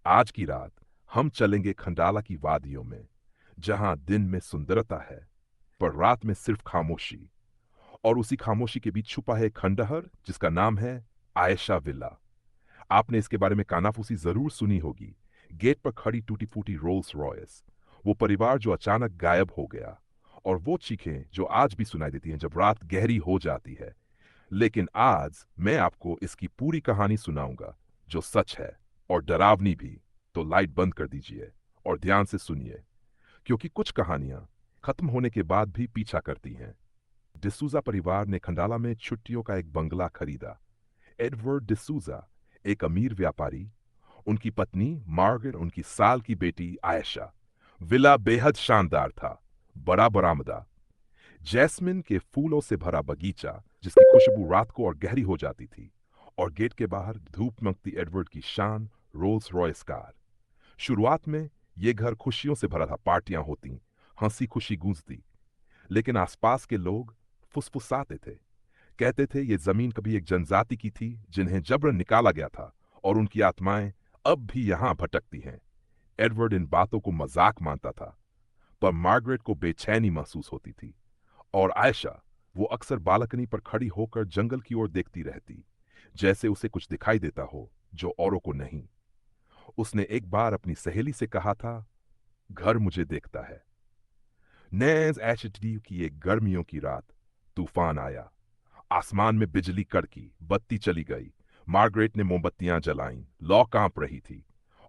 आज की रात हम चलेंगे खंडाला की वादियों में, जहां दिन में सुंदरता है पर रात में सिर्फ खामोशी। और उसी खामोशी के बीच छुपा है एक खंडहर जिसका नाम है आयशा विला। आपने इसके बारे में कानाफूसी जरूर सुनी होगी। गेट पर खड़ी टूटी फूटी रोल्स रॉयस, वो परिवार जो अचानक गायब हो गया, और वो चीखें जो आज भी सुनाई देती हैं जब रात गहरी हो जाती है। लेकिन आज मैं आपको इसकी पूरी कहानी सुनाऊंगा, जो सच है और डरावनी भी। तो लाइट बंद कर दीजिए और ध्यान से सुनिए, क्योंकि कुछ कहानियां खत्म होने के बाद भी पीछा करती हैं। डिसूजा परिवार ने खंडाला में छुट्टियों का एक बंगला खरीदा। एडवर्ड डिसूजा एक अमीर व्यापारी, उनकी पत्नी मार्गरेट, उनकी साल की बेटी आयशा। विला बेहद शानदार था, बड़ा बरामदा, जैस्मिन के फूलों से भरा बगीचा जिसकी खुशबू रात को और गहरी हो जाती थी, और गेट के बाहर धूप मंगती एडवर्ड की शान रोल्स रॉयस कार। शुरुआत में ये घर खुशियों से भरा था, पार्टियां होती, हंसी खुशी गूंजती। लेकिन आसपास के लोग फुसफुसाते थे, कहते थे ये जमीन कभी एक जनजाति की थी जिन्हें जबरन निकाला गया था, और उनकी आत्माएं अब भी यहां भटकती हैं। एडवर्ड इन बातों को मजाक मानता था, पर मार्गरेट को बेचैनी महसूस होती थी। और आयशा, वो अक्सर बालकनी पर खड़ी होकर जंगल की ओर देखती रहती, जैसे उसे कुछ दिखाई देता हो जो औरों को नहीं। उसने एक बार अपनी सहेली से कहा था, घर मुझे देखता है। नैज एशडी की एक गर्मियों की रात तूफान आया। आसमान में बिजली कड़की, बत्ती चली गई। मार्गरेट ने मोमबत्तियां जलाईं, लौ कांप रही थी।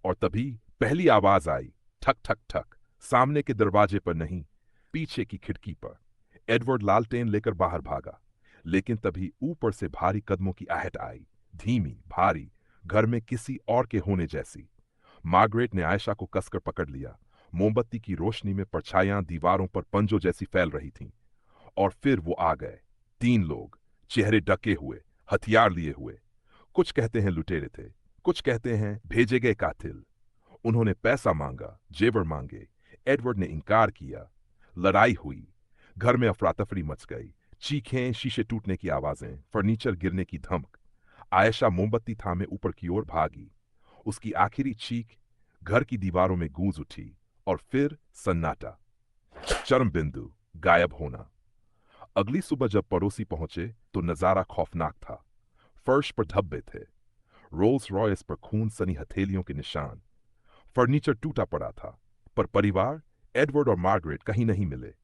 और तभी पहली आवाज आई, ठक ठक ठक। सामने के दरवाजे पर नहीं, पीछे की खिड़की पर। एडवर्ड लालटेन लेकर बाहर भागा, लेकिन तभी ऊपर से भारी कदमों की आहट आई, धीमी, भारी, घर में किसी और के होने जैसी। मार्गरेट ने आयशा को कसकर पकड़ लिया। मोमबत्ती की रोशनी में परछाइयां दीवारों पर पंजों जैसी फैल रही थीं। और फिर वो आ गए, 3 लोग, चेहरे ढके हुए, हथियार लिए हुए। कुछ कहते हैं लुटेरे थे, कुछ कहते हैं भेजे गए कातिल। उन्होंने पैसा मांगा, जेवर मांगे। एडवर्ड ने इनकार किया। लड़ाई हुई, घर में अफरा तफरी मच गई। चीखें, शीशे टूटने की आवाजें, फर्नीचर गिरने की धमक। आयशा मोमबत्ती थामे ऊपर की ओर भागी। उसकी आखिरी चीख घर की दीवारों में गूंज उठी। और फिर सन्नाटा, चरम बिंदु, गायब होना। अगली सुबह जब पड़ोसी पहुंचे तो नजारा खौफनाक था। फर्श पर धब्बे थे, रोल्स रॉयस पर खून सनी हथेलियों के निशान। फर्नीचर टूटा पड़ा था, पर परिवार, एडवर्ड और मार्गरेट कहीं नहीं मिले।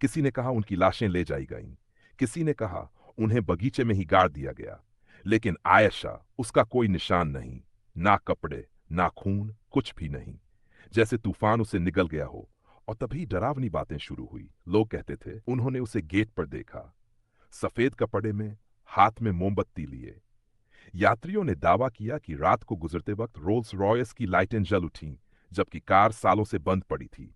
किसी ने कहा उनकी लाशें ले जाई गईं, किसी ने कहा उन्हें बगीचे में ही गाड़ दिया गया। लेकिन आयशा, उसका कोई निशान नहीं, ना कपड़े, ना खून, कुछ भी नहीं। जैसे तूफान उसे निगल गया हो। और तभी डरावनी बातें शुरू हुई। लोग कहते थे उन्होंने उसे गेट पर देखा, सफेद कपड़े में, हाथ में मोमबत्ती लिए। यात्रियों ने दावा किया कि रात को गुजरते वक्त रोल्स रॉयस की लाइटें जल उठीं, जबकि कार सालों से बंद पड़ी थी।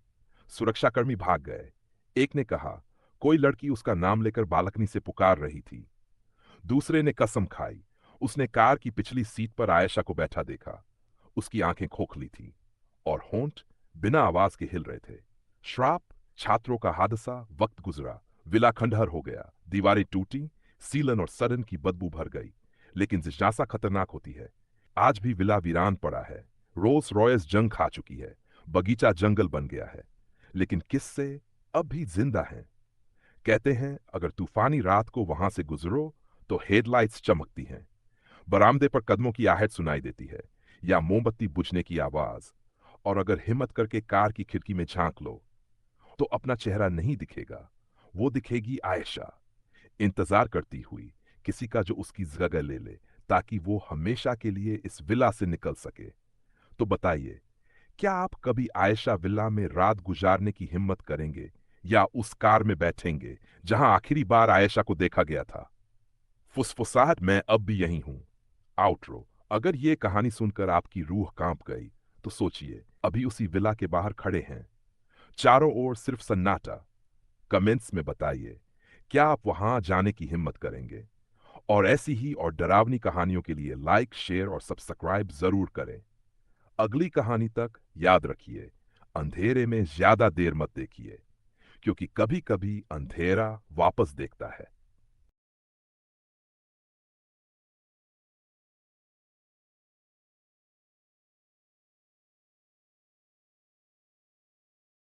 सुरक्षाकर्मी भाग गए। एक ने कहा कोई लड़की उसका नाम लेकर बालकनी से पुकार रही थी। दूसरे ने कसम खाई, उसने कार की पिछली सीट पर आयशा को बैठा देखा। उसकी आंखें खोखली थीं और होंठ बिना आवाज के हिल रहे थे। श्राप, छात्रों का हादसा, वक्त गुजरा, विला खंडहर हो गया, दीवारें टूटी, सीलन और सड़न की बदबू भर गई। लेकिन जिज्ञासा खतरनाक होती है। आज भी विला वीरान पड़ा है। रोल्स रॉयस जंग खा चुकी है, बगीचा जंगल बन गया है, लेकिन किस्से अब भी जिंदा हैं। कहते हैं अगर तूफानी रात को वहां से गुजरो तो हेडलाइट्स चमकती हैं, बरामदे पर कदमों की आहट सुनाई देती है, या मोमबत्ती बुझने की आवाज। और अगर हिम्मत करके कार की खिड़की में झांक लो तो अपना चेहरा नहीं दिखेगा, वो दिखेगी आयशा, इंतजार करती हुई, किसी का जो उसकी जगह ले ले, ताकि वो हमेशा के लिए इस विला से निकल सके। तो बताइए, क्या आप कभी आयशा विला में रात गुजारने की हिम्मत करेंगे, या उस कार में बैठेंगे जहां आखिरी बार आयशा को देखा गया था? फुसफुसाहट, मैं अब भी यही हूं। आउटरो। अगर ये कहानी सुनकर आपकी रूह कांप गई, तो सोचिए, अभी उसी विला के बाहर खड़े हैं, चारों ओर सिर्फ सन्नाटा। कमेंट्स में बताइए, क्या आप वहां जाने की हिम्मत करेंगे? और ऐसी ही और डरावनी कहानियों के लिए लाइक, शेयर और सब्सक्राइब जरूर करें। अगली कहानी तक याद रखिए, अंधेरे में ज्यादा देर मत देखिए, क्योंकि कभी कभी अंधेरा वापस देखता है।